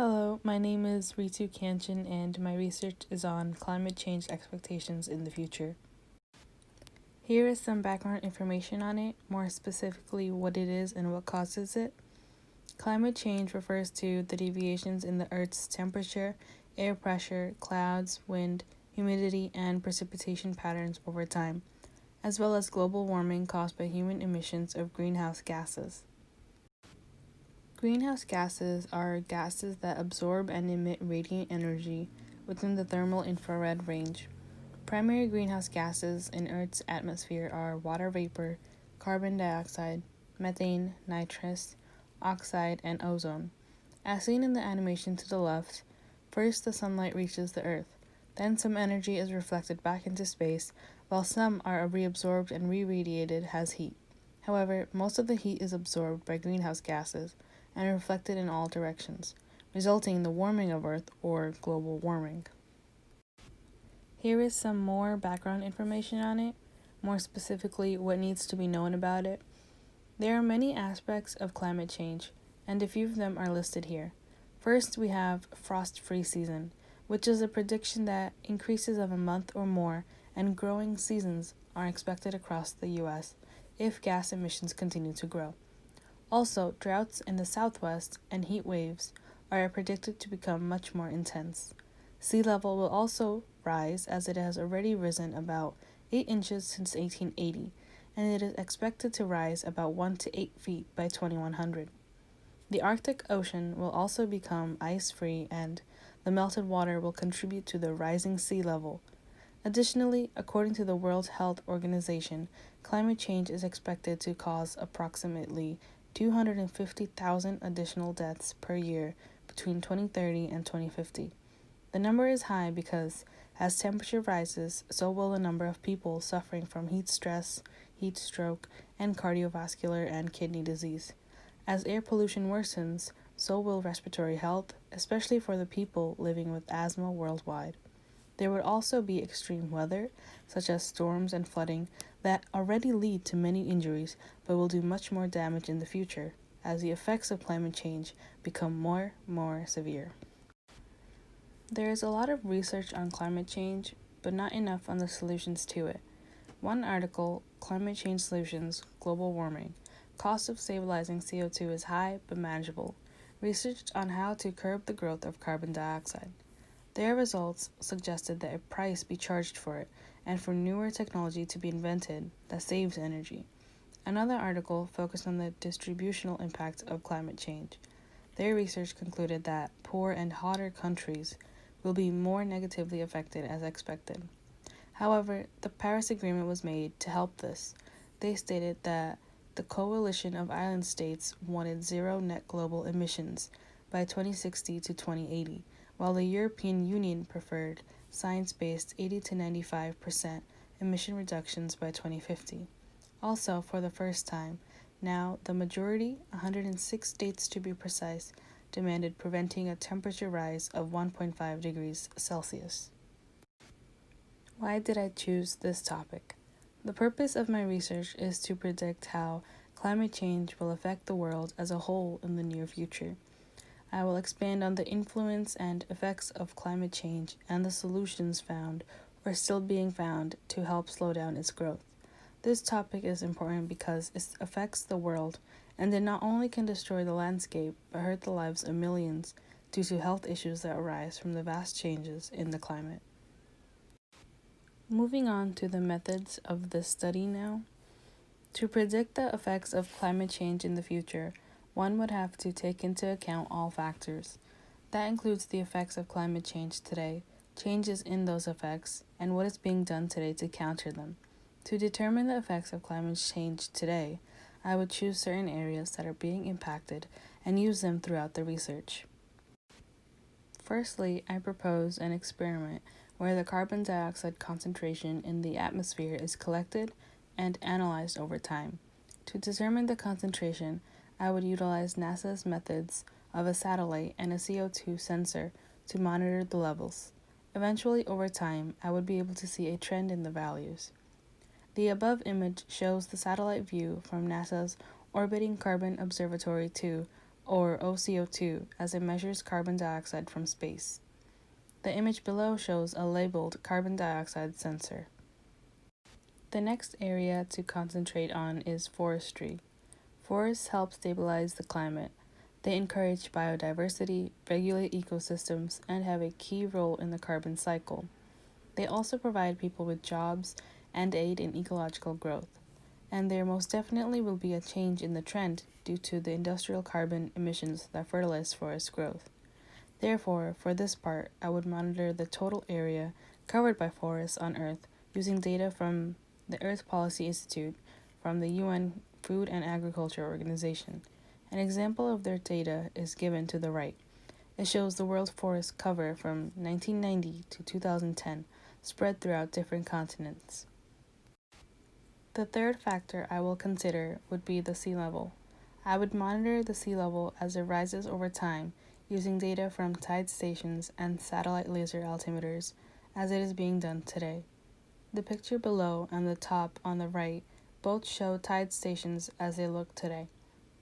Hello, my name is Ritu Kanchan and my research is on climate change expectations in the future. Here is some background information on it, more specifically what it is and what causes it. Climate change refers to the deviations in the Earth's temperature, air pressure, clouds, wind, humidity, and precipitation patterns over time, as well as global warming caused by human emissions of greenhouse gases. Greenhouse gases are gases that absorb and emit radiant energy within the thermal infrared range. Primary greenhouse gases in Earth's atmosphere are water vapor, carbon dioxide, methane, nitrous oxide, and ozone. As seen in the animation to the left, first the sunlight reaches the Earth, then some energy is reflected back into space, while some are reabsorbed and re-radiated as heat. However, most of the heat is absorbed by greenhouse gases and reflected in all directions, resulting in the warming of Earth or global warming. Here is some more background information on it, more specifically what needs to be known about it. There are many aspects of climate change, and a few of them are listed here. First, we have frost-free season, which is a prediction that increases of a month or more and growing seasons are expected across the U.S. if gas emissions continue to grow. Also, droughts in the southwest and heat waves are predicted to become much more intense. Sea level will also rise as it has already risen about 8 inches since 1880, and it is expected to rise about 1 to 8 feet by 2100. The Arctic Ocean will also become ice-free and the melted water will contribute to the rising sea level. Additionally, according to the World Health Organization, climate change is expected to cause approximately 250,000 additional deaths per year between 2030 and 2050. The number is high because as temperature rises, so will the number of people suffering from heat stress, heat stroke, and cardiovascular and kidney disease. As air pollution worsens, so will respiratory health, especially for the people living with asthma worldwide. There would also be extreme weather, such as storms and flooding, that already lead to many injuries but will do much more damage in the future as the effects of climate change become more severe. There is a lot of research on climate change, but not enough on the solutions to it. One article, Climate Change Solutions, Global Warming. Cost of stabilizing CO2 is high but manageable. Research on how to curb the growth of carbon dioxide. Their results suggested that a price be charged for it and for newer technology to be invented that saves energy. Another article focused on the distributional impact of climate change. Their research concluded that poor and hotter countries will be more negatively affected as expected. However, the Paris Agreement was made to help this. They stated that the coalition of island states wanted zero net global emissions by 2060 to 2080, while the European Union preferred science-based 80 to 95% emission reductions by 2050. Also, for the first time, now the majority, 106 states to be precise, demanded preventing a temperature rise of 1.5 degrees Celsius. Why did I choose this topic? The purpose of my research is to predict how climate change will affect the world as a whole in the near future. I will expand on the influence and effects of climate change and the solutions found or still being found to help slow down its growth. This topic is important because it affects the world and it not only can destroy the landscape but hurt the lives of millions due to health issues that arise from the vast changes in the climate. Moving on to the methods of this study now. To predict the effects of climate change in the future, one would have to take into account all factors. That includes the effects of climate change today, changes in those effects, and what is being done today to counter them. To determine the effects of climate change today, I would choose certain areas that are being impacted and use them throughout the research. Firstly, I propose an experiment where the carbon dioxide concentration in the atmosphere is collected and analyzed over time. To determine the concentration, I would utilize NASA's methods of a satellite and a CO2 sensor to monitor the levels. Eventually, over time, I would be able to see a trend in the values. The above image shows the satellite view from NASA's Orbiting Carbon Observatory 2, or OCO2, as it measures carbon dioxide from space. The image below shows a labeled carbon dioxide sensor. The next area to concentrate on is forestry. Forests help stabilize the climate. They encourage biodiversity, regulate ecosystems, and have a key role in the carbon cycle. They also provide people with jobs and aid in ecological growth. And there most definitely will be a change in the trend due to the industrial carbon emissions that fertilize forest growth. Therefore, for this part, I would monitor the total area covered by forests on Earth using data from the Earth Policy Institute from the UN Food and Agriculture Organization. An example of their data is given to the right. It shows the world forest cover from 1990 to 2010, spread throughout different continents. The third factor I will consider would be the sea level. I would monitor the sea level as it rises over time using data from tide stations and satellite laser altimeters as it is being done today. The picture below and the top on the right both show tide stations as they look today.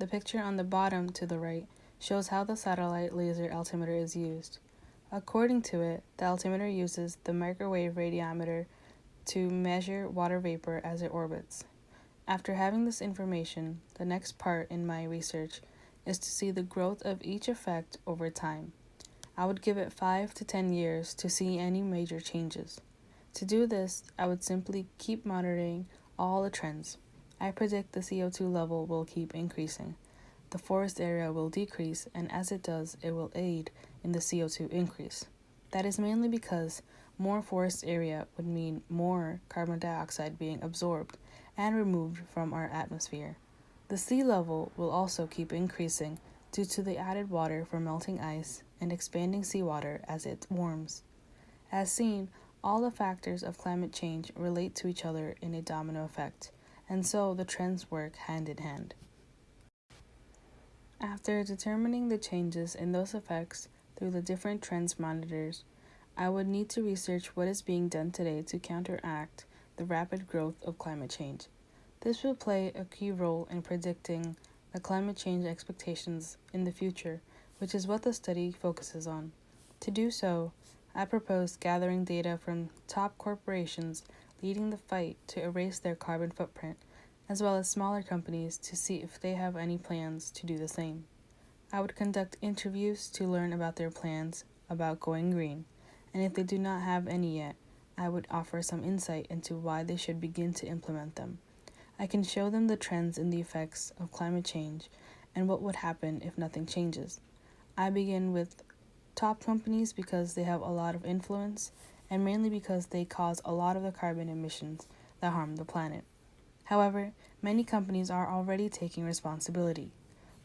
The picture on the bottom to the right shows how the satellite laser altimeter is used. According to it, the altimeter uses the microwave radiometer to measure water vapor as it orbits. After having this information, the next part in my research is to see the growth of each effect over time. I would give it 5 to 10 years to see any major changes. To do this, I would simply keep monitoring all the trends. I predict the CO2 level will keep increasing. The forest area will decrease, and as it does, it will aid in the CO2 increase. That is mainly because more forest area would mean more carbon dioxide being absorbed and removed from our atmosphere. The sea level will also keep increasing due to the added water from melting ice and expanding seawater as it warms. As seen, all the factors of climate change relate to each other in a domino effect, and so the trends work hand in hand. After determining the changes in those effects through the different trends monitors, I would need to research what is being done today to counteract the rapid growth of climate change. This will play a key role in predicting the climate change expectations in the future, which is what the study focuses on. To do so, I propose gathering data from top corporations leading the fight to erase their carbon footprint, as well as smaller companies to see if they have any plans to do the same. I would conduct interviews to learn about their plans about going green, and if they do not have any yet, I would offer some insight into why they should begin to implement them. I can show them the trends in the effects of climate change and what would happen if nothing changes. I begin with top companies because they have a lot of influence and mainly because they cause a lot of the carbon emissions that harm the planet. However, many companies are already taking responsibility.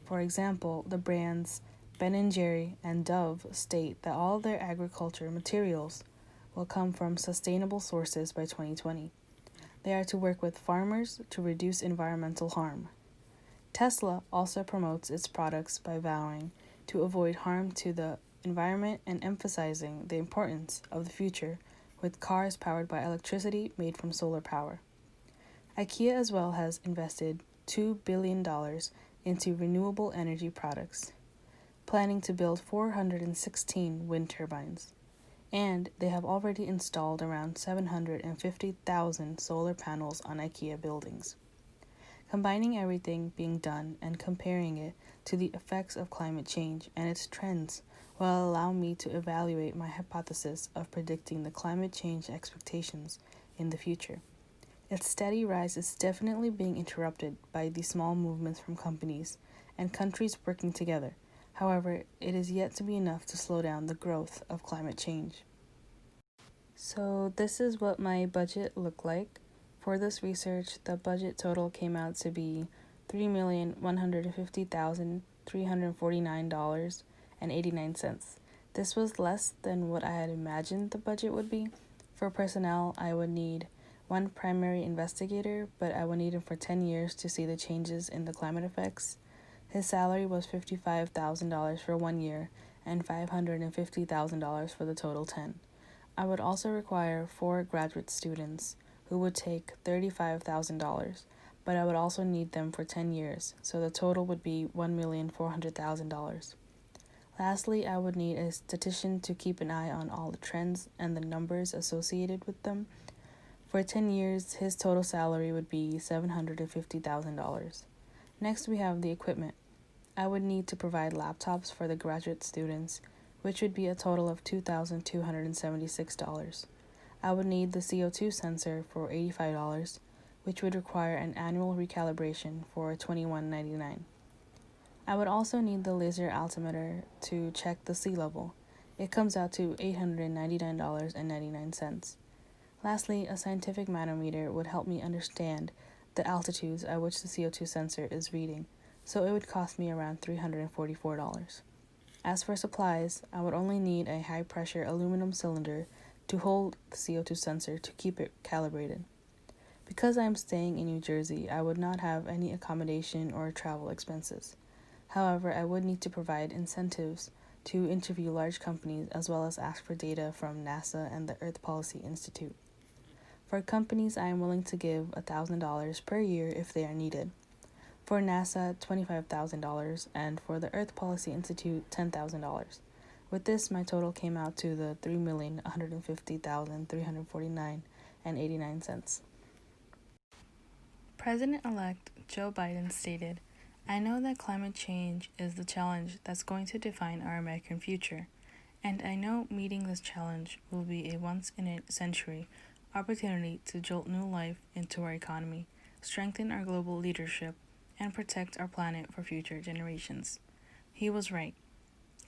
For example, the brands Ben & Jerry and Dove state that all their agriculture materials will come from sustainable sources by 2020. They are to work with farmers to reduce environmental harm. Tesla also promotes its products by vowing to avoid harm to the environment and emphasizing the importance of the future with cars powered by electricity made from solar power. IKEA as well has invested $2 billion into renewable energy products, planning to build 416 wind turbines, and they have already installed around 750,000 solar panels on IKEA buildings. Combining everything being done and comparing it to the effects of climate change and its trends will allow me to evaluate my hypothesis of predicting the climate change expectations in the future. Its steady rise is definitely being interrupted by the small movements from companies and countries working together. However, it is yet to be enough to slow down the growth of climate change. So this is what my budget looked like. For this research, the budget total came out to be $3,150,349.89. This was less than what I had imagined the budget would be. For personnel, I would need one primary investigator, but I would need him for 10 years to see the changes in the climate effects. His salary was $55,000 for 1 year and $550,000 for the total 10. I would also require 4 graduate students who would take $35,000, but I would also need them for 10 years, so the total would be $1,400,000. Lastly, I would need a statistician to keep an eye on all the trends and the numbers associated with them. For 10 years, his total salary would be $750,000. Next, we have the equipment. I would need to provide laptops for the graduate students, which would be a total of $2,276. I would need the CO2 sensor for $85, which would require an annual recalibration for $21.99. I would also need the laser altimeter to check the sea level. It comes out to $899.99. Lastly, a scientific manometer would help me understand the altitudes at which the CO2 sensor is reading, so it would cost me around $344. As for supplies, I would only need a high-pressure aluminum cylinder to hold the CO2 sensor to keep it calibrated. Because I am staying in New Jersey, I would not have any accommodation or travel expenses. However, I would need to provide incentives to interview large companies as well as ask for data from NASA and the Earth Policy Institute. For companies, I am willing to give $1,000 per year if they are needed. For NASA, $25,000, and for the Earth Policy Institute, $10,000. With this, my total came out to the $3,150,349.89. President-elect Joe Biden stated, "I know that climate change is the challenge that's going to define our American future, and I know meeting this challenge will be a once-in-a-century opportunity to jolt new life into our economy, strengthen our global leadership, and protect our planet for future generations." He was right.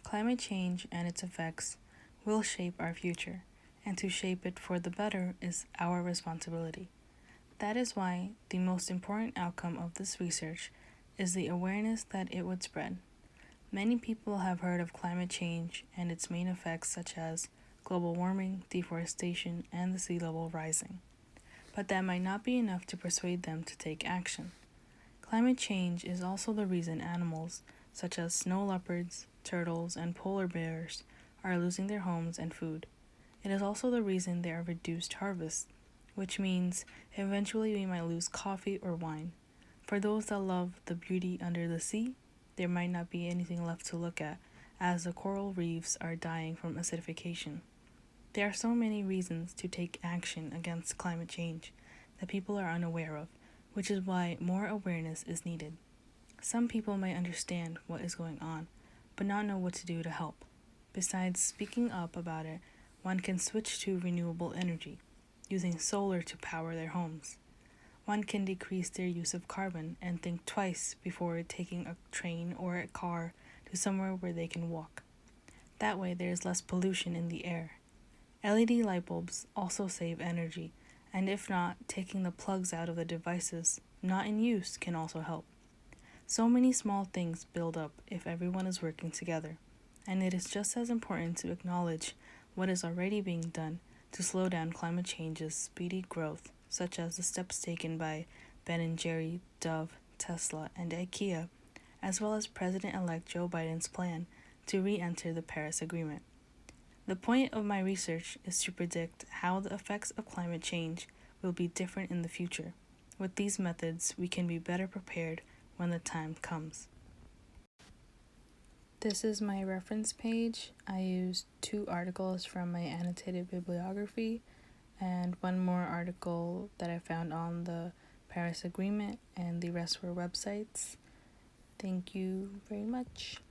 Climate change and its effects will shape our future, and to shape it for the better is our responsibility. That is why the most important outcome of this research is the awareness that it would spread. Many people have heard of climate change and its main effects such as global warming, deforestation, and the sea level rising. But that might not be enough to persuade them to take action. Climate change is also the reason animals, such as snow leopards, turtles, and polar bears, are losing their homes and food. It is also the reason there are reduced harvests, which means eventually we might lose coffee or wine. For those that love the beauty under the sea, there might not be anything left to look at, as the coral reefs are dying from acidification. There are so many reasons to take action against climate change that people are unaware of, which is why more awareness is needed. Some people might understand what is going on, but not know what to do to help. Besides speaking up about it, one can switch to renewable energy, using solar to power their homes. One can decrease their use of carbon and think twice before taking a train or a car to somewhere where they can walk. That way there is less pollution in the air. LED light bulbs also save energy, and if not, taking the plugs out of the devices not in use can also help. So many small things build up if everyone is working together, and it is just as important to acknowledge what is already being done to slow down climate change's speedy growth, such as the steps taken by Ben & Jerry, Dove, Tesla, and IKEA, as well as President-elect Joe Biden's plan to re-enter the Paris Agreement. The point of my research is to predict how the effects of climate change will be different in the future. With these methods, we can be better prepared when the time comes. This is my reference page. I used 2 articles from my annotated bibliography and one more article that I found on the Paris Agreement, and the rest were websites. Thank you very much.